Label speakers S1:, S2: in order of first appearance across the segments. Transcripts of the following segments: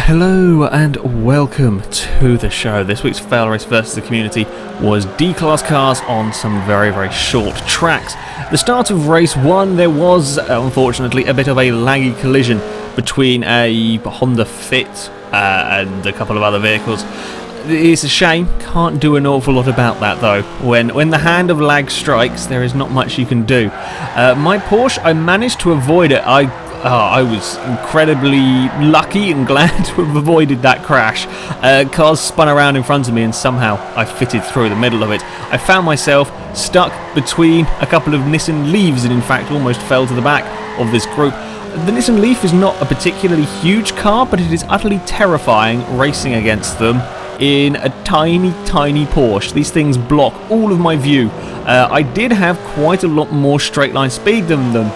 S1: Hello and welcome to the show. This week's FailRace versus the community was D-Class cars on some very short tracks. The start of race 1 there was unfortunately a bit of a laggy collision between a Honda Fit and a couple of other vehicles. It's a shame, can't do an awful lot about that though. When the hand of lag strikes, there is not much you can do. My Porsche, I managed to avoid it. I was incredibly lucky and glad to have avoided that crash. Cars spun around in front of me and somehow I fitted through the middle of it. I found myself stuck between a couple of Nissan Leafs and in fact almost fell to the back of this group. The Nissan Leaf is not a particularly huge car, but it is utterly terrifying racing against them in a tiny Porsche. These things block all of my view. I did have quite a lot more straight line speed than them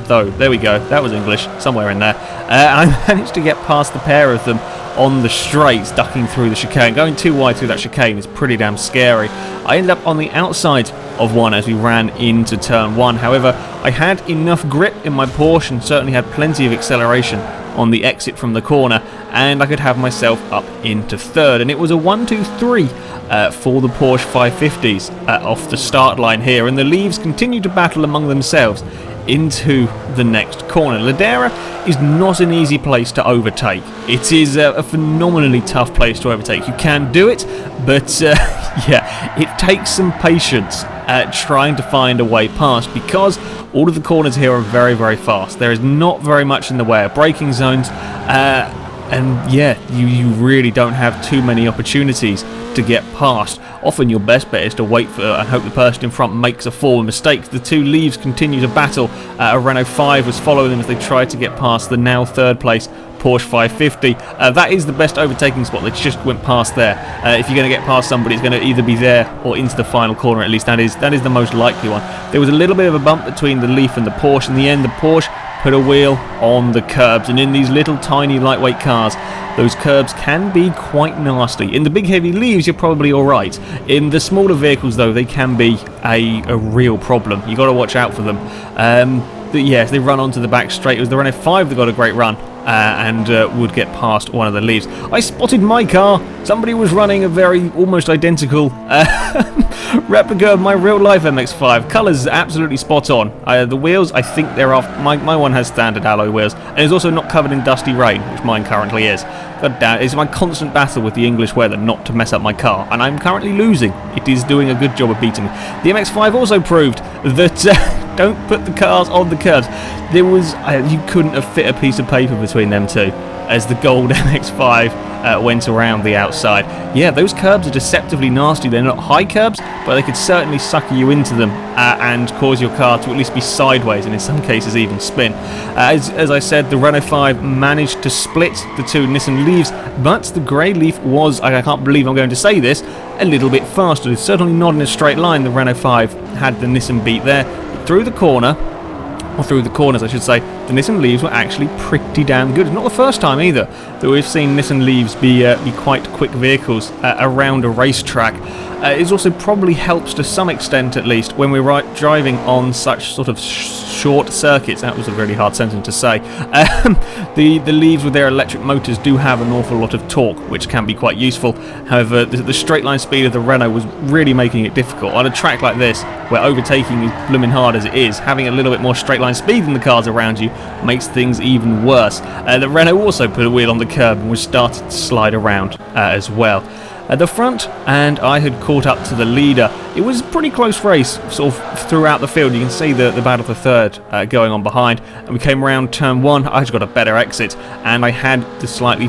S1: though. There we go, that was English somewhere in there. I managed to get past the pair of them on the straights, ducking through the chicane. Going too wide through that chicane is pretty damn scary. I ended up on the outside of one as we ran into turn 1. However, I had enough grip in my Porsche and certainly had plenty of acceleration on the exit from the corner, and I could have myself up into third. And it was a 1-2-3 for the Porsche 550s off the start line here, and the Leaves continued to battle among themselves into the next corner. Ladera is not an easy place to overtake. It is a phenomenally tough place to overtake. You can do it, but yeah, it takes some patience trying to find a way past, because all of the corners here are very fast. There is not very much in the way of braking zones, and yeah, you really don't have too many opportunities to get past. Often your best bet is to wait for and hope the person in front makes a forward mistake. The two Leaves continue to battle. A Renault 5 was following them as they tried to get past the now third place Porsche 550. That is the best overtaking spot. They just went past there. If you're going to get past somebody, it's going to either be there or into the final corner. At least that is the most likely one. There was a little bit of a bump between the Leaf and the Porsche. In the end, the Porsche put a wheel on the curbs, and in these little tiny lightweight cars, those curbs can be quite nasty. In the big heavy Leaves, you're probably alright. In the smaller vehicles though, they can be a real problem. You got to watch out for them. Yes, they run onto the back straight. It was the Renault 5 that got a great run and would get past one of the Leaves. I spotted my car. Somebody was running a very almost identical replica of my real life MX-5. Colours absolutely spot on. The wheels, I think they're off. My one has standard alloy wheels, and it's also not covered in dusty rain, which mine currently is. God damn, it's my constant battle with the English weather not to mess up my car, and I'm currently losing. It is doing a good job of beating me. The MX-5 also proved that don't put the cars on the curbs. There was you couldn't have fit a piece of paper between them two as the gold MX-5 went around the outside. Yeah, those curbs are deceptively nasty. They're not high curbs, but they could certainly sucker you into them and cause your car to at least be sideways, and in some cases even spin. As I said, the Renault 5 managed to split the two Nissan Leafs, but the grey Leaf was, I can't believe I'm going to say this, a little bit faster. It's certainly not in a straight line. The Renault 5 had the Nissan beat there. Through the corner, or through the corners I should say, the Nissan Leafs were actually pretty damn good. It's not the first time either that we've seen Nissan Leafs be quite quick vehicles around a racetrack. It also probably helps to some extent, at least, when we're driving on such sort of short circuits. That was a really hard sentence to say. The Leafs with their electric motors do have an awful lot of torque, which can be quite useful. However, the straight line speed of the Renault was really making it difficult. On a track like this, where overtaking is blooming hard as it is, having a little bit more straight line speed than the cars around you makes things even worse. The Renault also put a wheel on the curb and was started to slide around as well. At the front, and I had caught up to the leader. It was a pretty close race, sort of throughout the field. You can see the battle for third going on behind. And we came around turn 1. I just got a better exit, and I had the slightly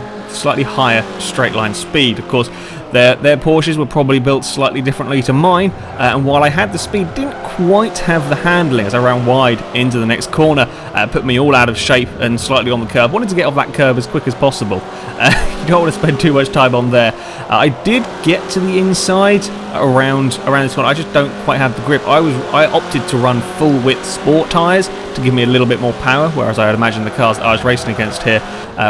S1: higher straight line speed. Of course, their Porsches were probably built slightly differently to mine, and while I had the speed, didn't quite have the handling as I ran wide into the next corner. Put me all out of shape and slightly on the curb. Wanted to get off that curb as quick as possible. You don't want to spend too much time on there. I did get to the inside around this one. I just don't quite have the grip. I opted to run full width sport tyres to give me a little bit more power, whereas I would imagine the cars that I was racing against here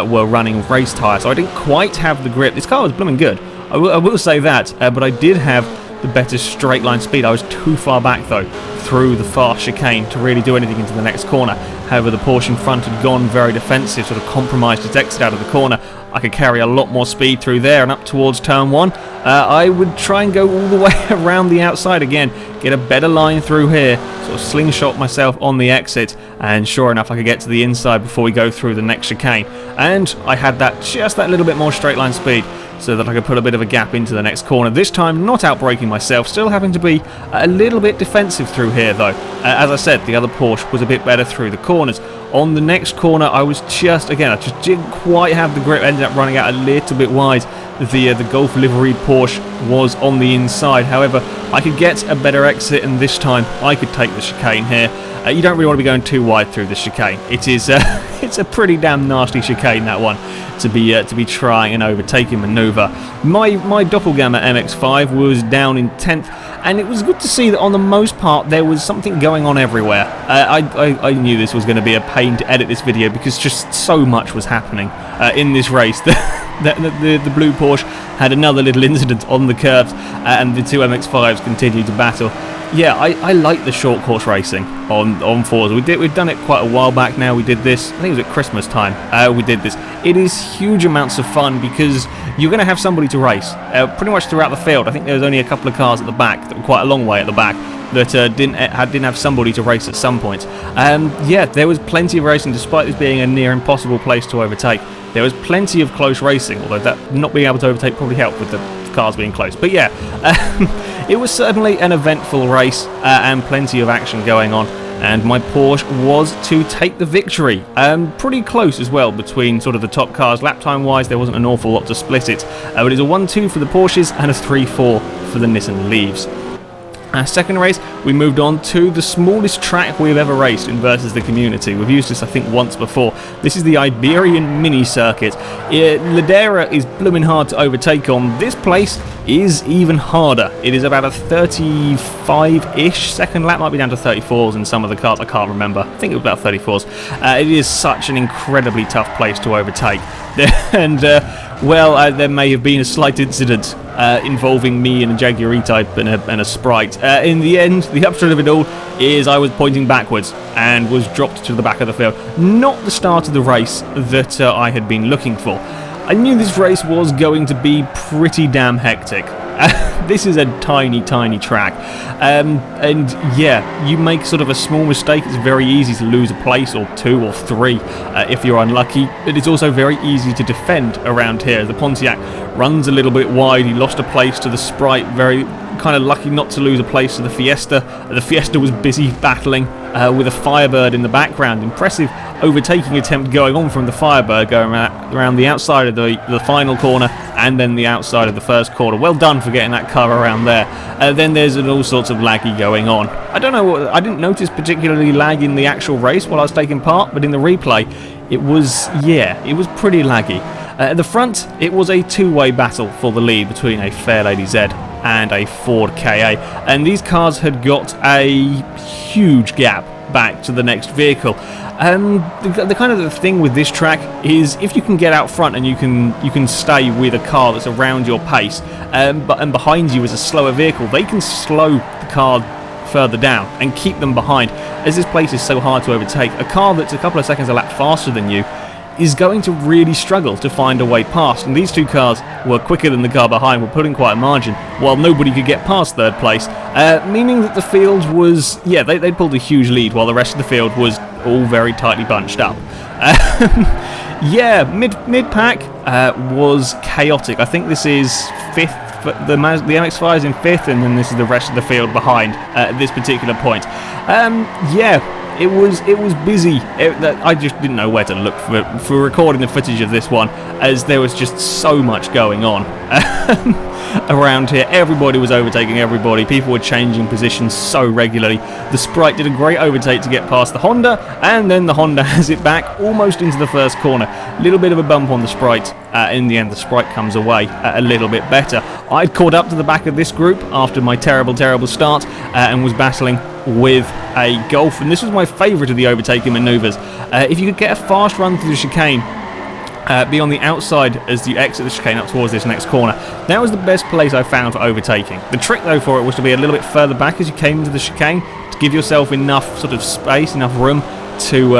S1: were running race tyres. So I didn't quite have the grip. This car was blooming good. I will say that, but I did have the better straight line speed. I was too far back though through the fast chicane to really do anything into the next corner. However, the Porsche in front had gone very defensive, sort of compromised its exit out of the corner. I could carry a lot more speed through there, and up towards turn 1, I would try and go all the way around the outside again, get a better line through here, sort of slingshot myself on the exit, and sure enough I could get to the inside before we go through the next chicane. And I had just that little bit more straight line speed, so that I could put a bit of a gap into the next corner. This time, not outbraking myself, still having to be a little bit defensive through here though. As I said, the other Porsche was a bit better through the corners. On the next corner, I just didn't quite have the grip, ended up running out a little bit wide. The Golf livery Porsche was on the inside. However, I could get a better exit, and this time I could take the chicane here. You don't really want to be going too wide through the chicane. It is it's a pretty damn nasty chicane, that one, to be trying an overtaking manoeuvre. My Doppelganger MX-5 was down in 10th, and it was good to see that on the most part there was something going on everywhere. I knew this was going to be a pain to edit this video because just so much was happening in this race. The blue Porsche had another little incident on the curves, and the two MX-5s continued to battle. Yeah, I like the short course racing on Forza. We've done it quite a while back now. We did this, I think it was at Christmas time, we did this. It is huge amounts of fun because you're going to have somebody to race pretty much throughout the field. I think there was only a couple of cars at the back, that were quite a long way at the back, that didn't have somebody to race at some point. Yeah, there was plenty of racing, despite this being a near impossible place to overtake. There was plenty of close racing, although that not being able to overtake probably helped with the cars being close. But yeah, it was certainly an eventful race and plenty of action going on. And my Porsche was to take the victory. Pretty close as well between sort of the top cars. Lap time wise, there wasn't an awful lot to split it. But it's a 1-2 for the Porsches and a 3-4 for the Nissan Leafs. Our second race, we moved on to the smallest track we've ever raced in Versus the Community. We've used this, I think, once before. This is the Iberian Mini Circuit. Ladera is blooming hard to overtake on. This place is even harder. It is about a 35-ish second lap, might be down to 34s in some of the cars, I can't remember. I think it was about 34s. It is such an incredibly tough place to overtake. And, well, there may have been a slight incident involving me and a Jaguar E-Type and a Sprite. In the end, the upshot of it all is I was pointing backwards and was dropped to the back of the field. Not the start of the race that I had been looking for. I knew this race was going to be pretty damn hectic. This is a tiny, tiny track. And yeah, you make sort of a small mistake, it's very easy to lose a place or 2 or 3 if you're unlucky. But it's also very easy to defend around here. The Pontiac runs a little bit wide. He lost a place to the Sprite, very kind of lucky not to lose a place to the Fiesta. The Fiesta was busy battling with a Firebird in the background. Impressive overtaking attempt going on from the Firebird, going around the outside of the final corner and then the outside of the first corner. Well done for getting that car around there. Then there's all sorts of laggy going on. I don't know, I didn't notice particularly lag in the actual race while I was taking part, but in the replay it was pretty laggy. At the front, it was a two-way battle for the lead between a Fairlady Z and a Ford KA, and these cars had got a huge gap back to the next vehicle. The kind of the thing with this track is if you can get out front and you can stay with a car that's around your pace, and behind you is a slower vehicle, they can slow the car further down and keep them behind. As this place is so hard to overtake, a car that's a couple of seconds a lap faster than you is going to really struggle to find a way past, and these two cars were quicker than the car behind, were putting quite a margin, while nobody could get past third place, meaning that the field was, yeah, they pulled a huge lead while the rest of the field was all very tightly bunched up. Yeah, mid-pack was chaotic. I think this is 5th, the MX-5 is in 5th, and then this is the rest of the field behind at this particular point. Yeah, it was busy. I just didn't know where to look for recording the footage of this one, as there was just so much going on around here. Everybody was overtaking everybody. People were changing positions so regularly. The Sprite did a great overtake to get past the Honda, and then the Honda has it back almost into the first corner. A little bit of a bump on the Sprite. In the end, the Sprite comes away a little bit better. I'd caught up to the back of this group after my terrible start and was battling with a Golf, and this was my favourite of the overtaking manoeuvres. If you could get a fast run through the chicane, be on the outside as you exit the chicane up towards this next corner, that was the best place I found for overtaking. The trick though for it was to be a little bit further back as you came into the chicane, to give yourself enough sort of space, enough room to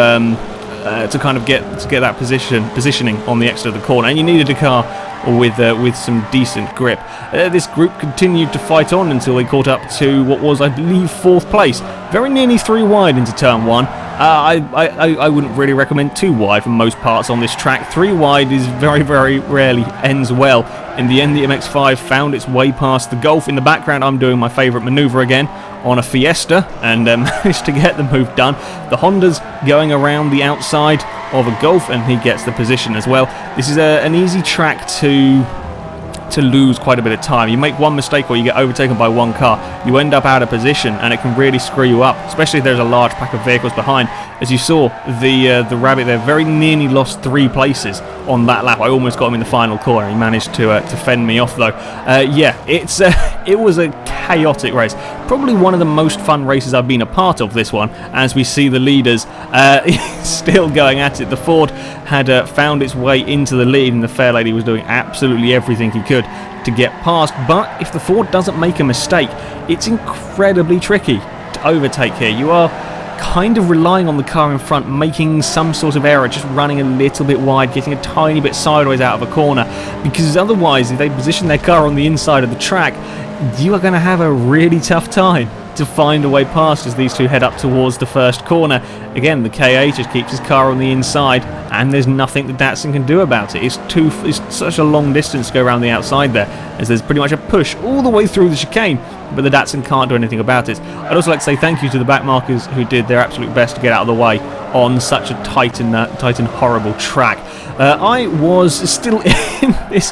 S1: to kind of get that positioning on the exit of the corner, and you needed a car with some decent grip. This group continued to fight on until they caught up to what was, I believe, 4th place, very nearly 3 wide into turn 1. I wouldn't really recommend 2 wide for most parts on this track. 3 wide is very, very rarely ends well. In the end, the MX-5 found its way past the Golf. In the background, I'm doing my favourite manoeuvre again on a Fiesta and managed to get the move done. The Honda's going around the outside of a Golf and he gets the position as well. This is an easy track to lose quite a bit of time. You make one mistake or you get overtaken by one car, you end up out of position and it can really screw you up, especially if there's a large pack of vehicles behind. As you saw, the Rabbit there very nearly lost 3 places on that lap. I almost got him in the final corner. He managed to fend me off though. Yeah, it was a chaotic race. Probably one of the most fun races I've been a part of, this one, as we see the leaders still going at it. The Ford had found its way into the lead and the Fairlady was doing absolutely everything he could to get past, but if the Ford doesn't make a mistake, it's incredibly tricky to overtake here. You are kind of relying on the car in front making some sort of error, just running a little bit wide, getting a tiny bit sideways out of a corner, because otherwise if they position their car on the inside of the track, you are going to have a really tough time to find a way past as these two head up towards the first corner. Again, the KA just keeps his car on the inside and there's nothing that Datsun can do about it. It's such a long distance to go around the outside there, as there's pretty much a push all the way through the chicane, but the Datsun can't do anything about it. I'd also like to say thank you to the backmarkers who did their absolute best to get out of the way on such a tight and horrible track. I was still in this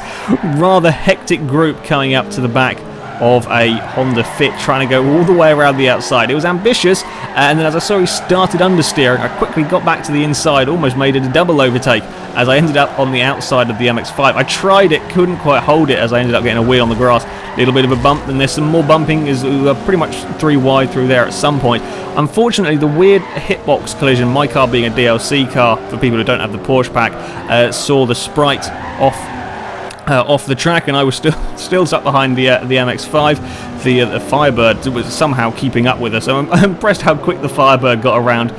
S1: rather hectic group coming up to the back of a Honda Fit, trying to go all the way around the outside. It was ambitious, and then as I saw he started understeering, I quickly got back to the inside, almost made it a double overtake as I ended up on the outside of the MX-5. I tried it, couldn't quite hold it as I ended up getting a wheel on the grass. A little bit of a bump, and there's some more bumping as we were pretty much 3 wide through there at some point. Unfortunately, the weird hitbox collision, my car being a DLC car for people who don't have the Porsche pack, saw the Sprite off the track, and I was still stuck behind the MX-5. The Firebird was somehow keeping up with us. So I'm impressed how quick the Firebird got around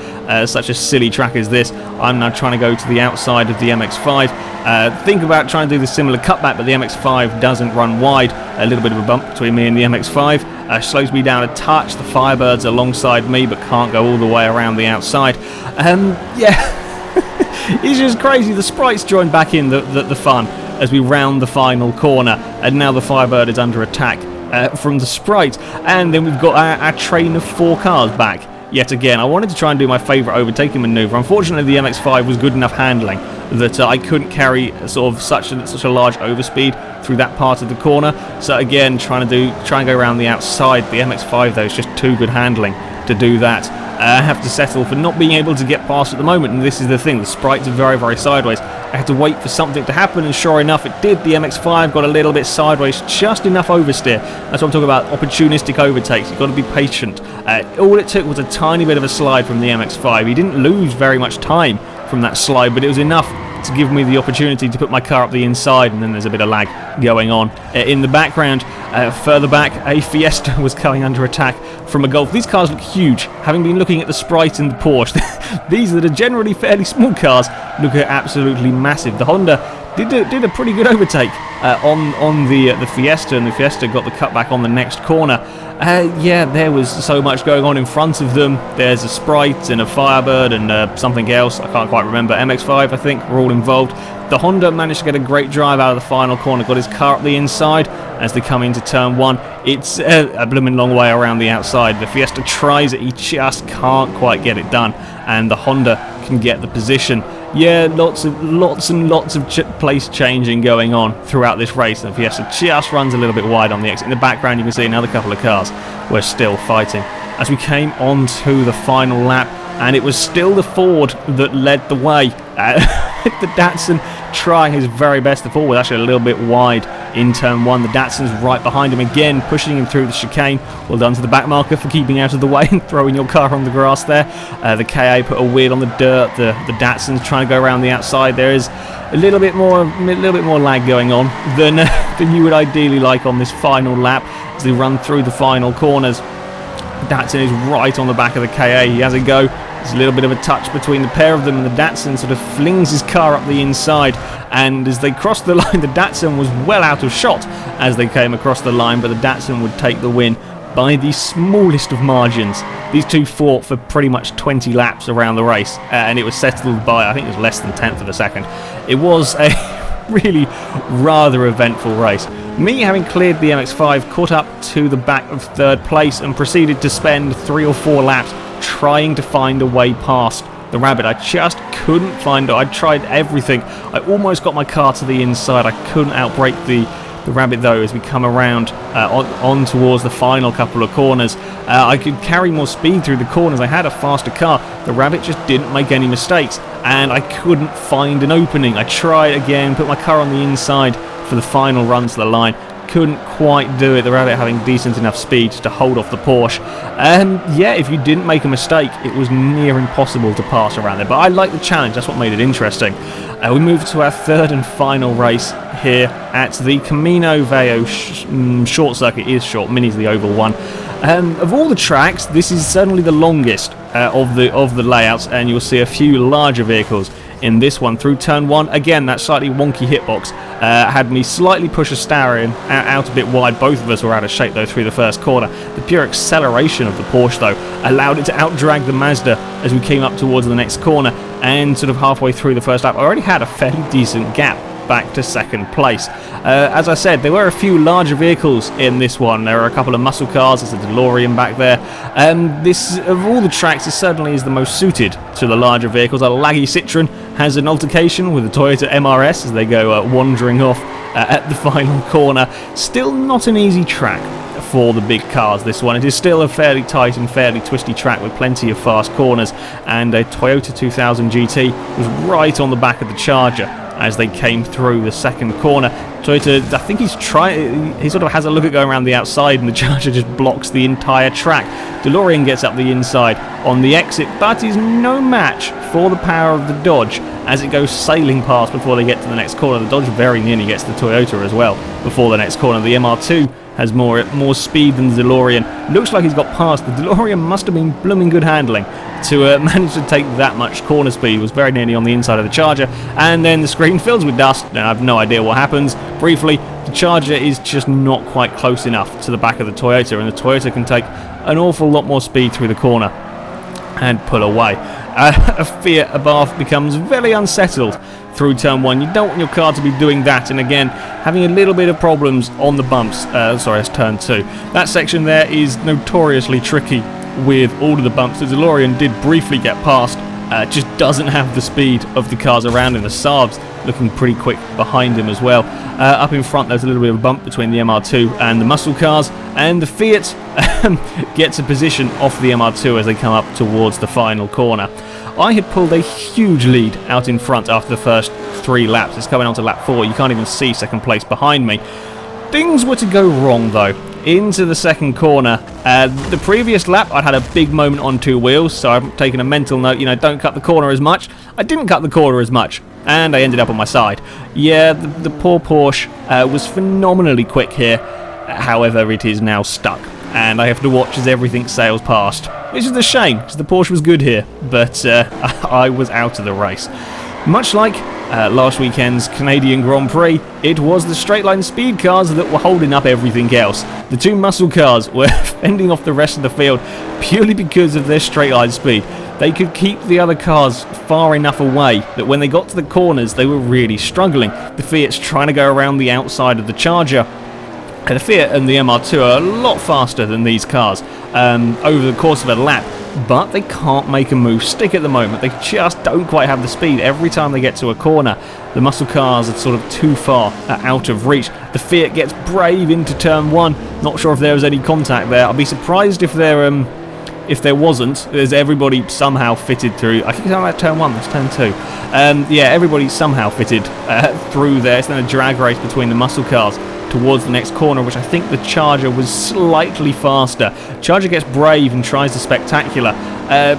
S1: such a silly track as this. I'm now trying to go to the outside of the MX-5. Think about trying to do the similar cutback, but the MX-5 doesn't run wide. A little bit of a bump between me and the MX-5 slows me down a touch. The Firebird's alongside me, but can't go all the way around the outside. Yeah, it's just crazy. The Sprite's joined back in the fun as we round the final corner, and now the Firebird is under attack from the Sprite, and then we've got our train of 4 cars back yet again. I wanted to try and do my favourite overtaking manoeuvre. Unfortunately, the MX-5 was good enough handling that I couldn't carry sort of such a large overspeed through that part of the corner. So again, trying to go around the outside. The MX-5 though is just too good handling to do that. I have to settle for not being able to get past at the moment, and this is the thing, the Sprite's are very, very sideways. I had to wait for something to happen, and sure enough it did. The MX-5 got a little bit sideways, just enough oversteer. That's what I'm talking about, opportunistic overtakes. You've got to be patient. All it took was a tiny bit of a slide from the MX-5. He didn't lose very much time from that slide, but it was enough to give me the opportunity to put my car up the inside, and then there's a bit of lag going on. In the background, further back, a Fiesta was coming under attack from a Golf. These cars look huge, having been looking at the Sprite and the Porsche. These that are generally fairly small cars look absolutely massive. The Honda did a pretty good overtake on the Fiesta, and the Fiesta got the cutback on the next corner. Yeah, there was so much going on in front of them. There's a Sprite and a Firebird and something else, I can't quite remember. MX-5, I think, were all involved. The Honda managed to get a great drive out of the final corner, got his car up the inside as they come into turn 1. It's a blooming long way around the outside. The Fiesta tries it, he just can't quite get it done, and the Honda can get the position. Yeah, lots and lots of place changing going on throughout this race, and Fiesta just runs a little bit wide on the exit. In the background you can see another couple of cars were still fighting. As we came on to the final lap, and it was still the Ford that led the way. The Datsun trying his very best. The Ford was actually a little bit wide in turn 1. The Datsun's right behind him again, pushing him through the chicane. Well done to the back marker for keeping out of the way and throwing your car on the grass there. The KA put a wheel on the dirt. The Datsun's trying to go around the outside. There is a little bit more lag going on than you would ideally like on this final lap as they run through the final corners. Datsun is right on the back of the KA. He has a go. There's a little bit of a touch between the pair of them, and the Datsun sort of flings his car up the inside, and as they crossed the line, the Datsun was well out of shot as they came across the line, but the Datsun would take the win by the smallest of margins. These two fought for pretty much 20 laps around the race, and it was settled by, I think it was less than 10th of a second. It was a really rather eventful race. Me, having cleared the MX-5, caught up to the back of third place and proceeded to spend 3 or 4 laps trying to find a way past the Rabbit. I just couldn't find it. I tried everything. I almost got my car to the inside. I couldn't outbrake the Rabbit though as we come around on towards the final couple of corners. I could carry more speed through the corners. I had a faster car. The Rabbit just didn't make any mistakes, and I couldn't find an opening. I tried again, put my car on the inside for the final run to the line. Couldn't quite do it. The Rabbit having decent enough speed to hold off the Porsche. Yeah, if you didn't make a mistake, it was near impossible to pass around there. But I like the challenge. That's what made it interesting. We move to our third and final race here at the Camino Viejo short circuit. It is short. Mini's the oval one. Of all the tracks, this is certainly the longest of the layouts, and you'll see a few larger vehicles in this one. Through turn 1, again, that slightly wonky hitbox had me slightly push a Starion out a bit wide. Both of us were out of shape though through the first corner. The pure acceleration of the Porsche though allowed it to outdrag the Mazda as we came up towards the next corner, and sort of halfway through the first lap I already had a fairly decent gap back to second place. As I said, there were a few larger vehicles in this one. There are a couple of muscle cars. There's a DeLorean back there. This, of all the tracks, it certainly is the most suited to the larger vehicles. A laggy Citroen has an altercation with a Toyota MRS as they go wandering off at the final corner. Still not an easy track for the big cars, this one. It is still a fairly tight and fairly twisty track with plenty of fast corners, and a Toyota 2000 GT was right on the back of the Charger as they came through the second corner. Toyota, I think he sort of has a look at going around the outside, and the Charger just blocks the entire track. DeLorean gets up the inside on the exit, but is no match for the power of the Dodge as it goes sailing past before they get to the next corner. The Dodge very nearly gets the Toyota as well before the next corner. The MR2 has more speed than the DeLorean. Looks like he's got past. The DeLorean must have been blooming good handling to manage to take that much corner speed. It was very nearly on the inside of the Charger, and then the screen fills with dust, and I have no idea what happens. Briefly, the Charger is just not quite close enough to the back of the Toyota, and the Toyota can take an awful lot more speed through the corner and pull away. A Fiat Abarth becomes very unsettled through turn 1. You don't want your car to be doing that, and again, having a little bit of problems on the bumps. Sorry, that's turn 2. That section there is notoriously tricky with all of the bumps. The DeLorean did briefly get past, just doesn't have the speed of the cars around him. The Saab's looking pretty quick behind him as well. Up in front, there's a little bit of a bump between the MR2 and the muscle cars, and the Fiat gets a position off the MR2 as they come up towards the final corner. I had pulled a huge lead out in front after the first 3 laps. It's coming on to lap 4. You can't even see second place behind me. Things were to go wrong though. Into the second corner. The previous lap I'd had a big moment on 2 wheels, so I'm taking a mental note, don't cut the corner as much. I didn't cut the corner as much, and I ended up on my side. Yeah, the poor Porsche was phenomenally quick here. However, it is now stuck, and I have to watch as everything sails past, which is a shame because the Porsche was good here, but I was out of the race. Much like last weekend's Canadian Grand Prix, it was the straight line speed cars that were holding up everything else. The 2 muscle cars were fending off the rest of the field purely because of their straight line speed. They could keep the other cars far enough away that when they got to the corners they were really struggling. The Fiat's trying to go around the outside of the Charger. The Fiat and the MR2 are a lot faster than these cars over the course of a lap, but they can't make a move stick at the moment. They just don't quite have the speed. Every time they get to a corner, the muscle cars are sort of too far out of reach. The Fiat gets brave into turn 1. Not sure if there was any contact there. I'd be surprised if there wasn't. There's everybody somehow fitted through. I think it's about turn 1, that's turn 2. Yeah, everybody somehow fitted through there. It's then a drag race between the muscle cars towards the next corner, which I think the Charger was slightly faster. Charger gets brave and tries the spectacular.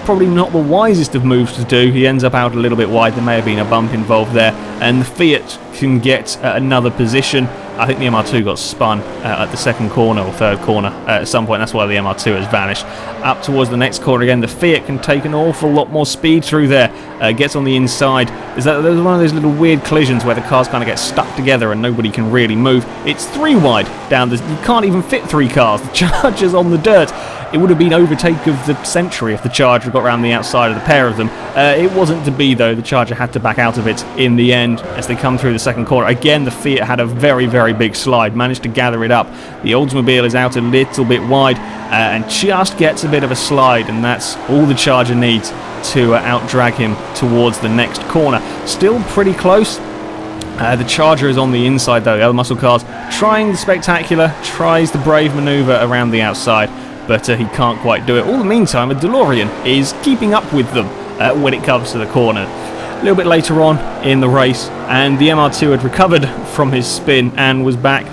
S1: Probably not the wisest of moves to do. He ends up out a little bit wide. There may have been a bump involved there, and the Fiat can get another position. I think the MR2 got spun at the second corner or third corner at some point. That's why the MR2 has vanished. Up towards the next corner again, the Fiat can take an awful lot more speed through there. Gets on the inside. There's one of those little weird collisions where the cars kind of get stuck together and nobody can really move. It's 3 wide down. You can't even fit 3 cars. The Charger's on the dirt. It would have been overtake of the century if the Charger got around the outside of the pair of them. It wasn't to be, though. The Charger had to back out of it in the end as they come through the second corner. Again, the Fiat had a very, very big slide, managed to gather it up. The Oldsmobile is out a little bit wide and just gets a bit of a slide, and that's all the Charger needs to out-drag him towards the next corner. Still pretty close. The Charger is on the inside, though. The other muscle cars trying the spectacular, tries the brave manoeuvre around the outside, but he can't quite do it. All the meantime, a DeLorean is keeping up with them when it comes to the corner. A little bit later on in the race, and the MR2 had recovered from his spin and was back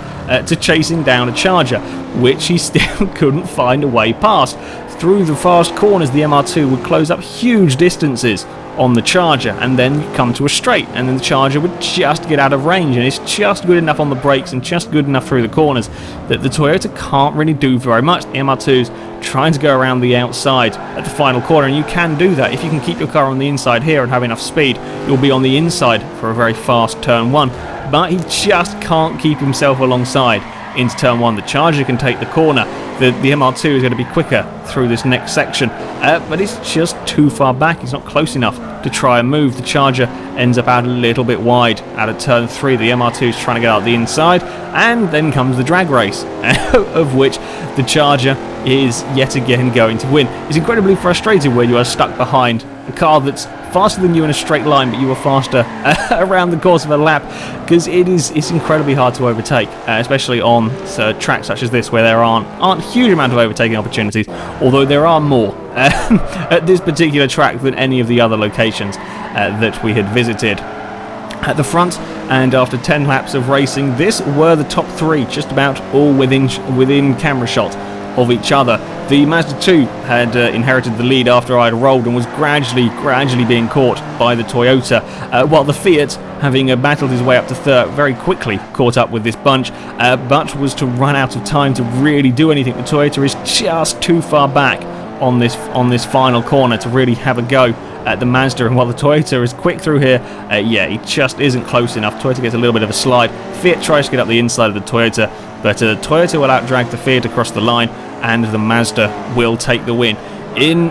S1: to chasing down a Charger, which he still couldn't find a way past. Through the fast corners, the MR2 would close up huge distances on the Charger, and then you come to a straight, and then the Charger would just get out of range, and it's just good enough on the brakes and just good enough through the corners that the Toyota can't really do very much. The MR2's trying to go around the outside at the final corner, and you can do that. If you can keep your car on the inside here and have enough speed, you'll be on the inside for a very fast turn 1, but he just can't keep himself alongside into turn 1. The Charger can take the corner. The MR2 is going to be quicker through this next section, but it's just too far back. He's not close enough to try and move. The Charger ends up out a little bit wide out of turn 3. The MR2 is trying to get out the inside, and then comes the drag race, of which the Charger is yet again going to win. It's incredibly frustrating when you are stuck behind a car that's faster than you in a straight line, but you are faster around the course of a lap, because it's incredibly hard to overtake, especially on tracks such as this where there aren't a huge amount of overtaking opportunities, although there are more at this particular track than any of the other locations that we had visited. At the front, and after 10 laps of racing, this were the top 3, just about all within camera shot of each other. The Mazda 2 had inherited the lead after I had rolled and was gradually being caught by the Toyota, while the Fiat, having battled his way up to third, very quickly caught up with this bunch, but was to run out of time to really do anything. The Toyota is just too far back on this final corner to really have a go at the Mazda, and while the Toyota is quick through here, he just isn't close enough. Toyota gets a little bit of a slide. Fiat tries to get up the inside of the Toyota, but the Toyota will outdrag the Fiat across the line, and the Mazda will take the win in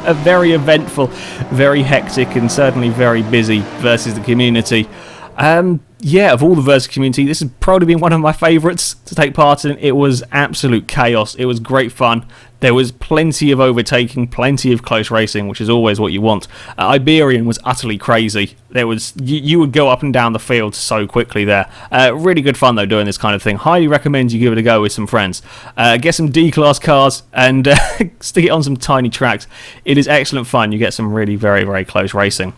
S1: a very eventful, very hectic, and certainly very busy versus the community. Of all the Versus community, this has probably been one of my favourites to take part in. It was absolute chaos. It was great fun. There was plenty of overtaking, plenty of close racing, which is always what you want. Iberian was utterly crazy. You would go up and down the field so quickly there. Really good fun though doing this kind of thing. Highly recommend you give it a go with some friends. Get some D-Class cars and stick it on some tiny tracks. It is excellent fun. You get some really very, very close racing.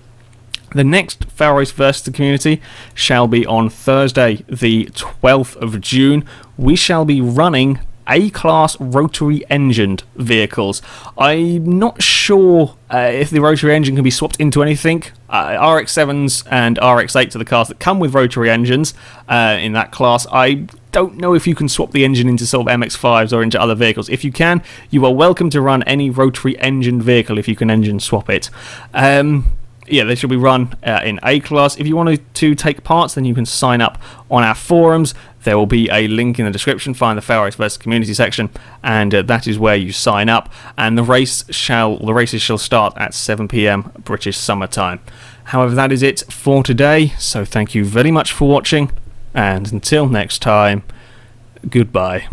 S1: The next FailRace versus the community shall be on Thursday, the 12th of June. We shall be running A-Class rotary-engined vehicles. I'm not sure if the rotary engine can be swapped into anything. RX-7s and RX-8s are the cars that come with rotary engines in that class. I don't know if you can swap the engine into sort of MX-5s or into other vehicles. If you can, you are welcome to run any rotary-engined vehicle if you can engine swap it. They should be run in A-Class. If you wanted to take part, then you can sign up on our forums. There will be a link in the description. Find the FailRace versus community section, and that is where you sign up. And the races shall start at 7 PM British Summer Time. However, that is it for today. So thank you very much for watching, and until next time, goodbye.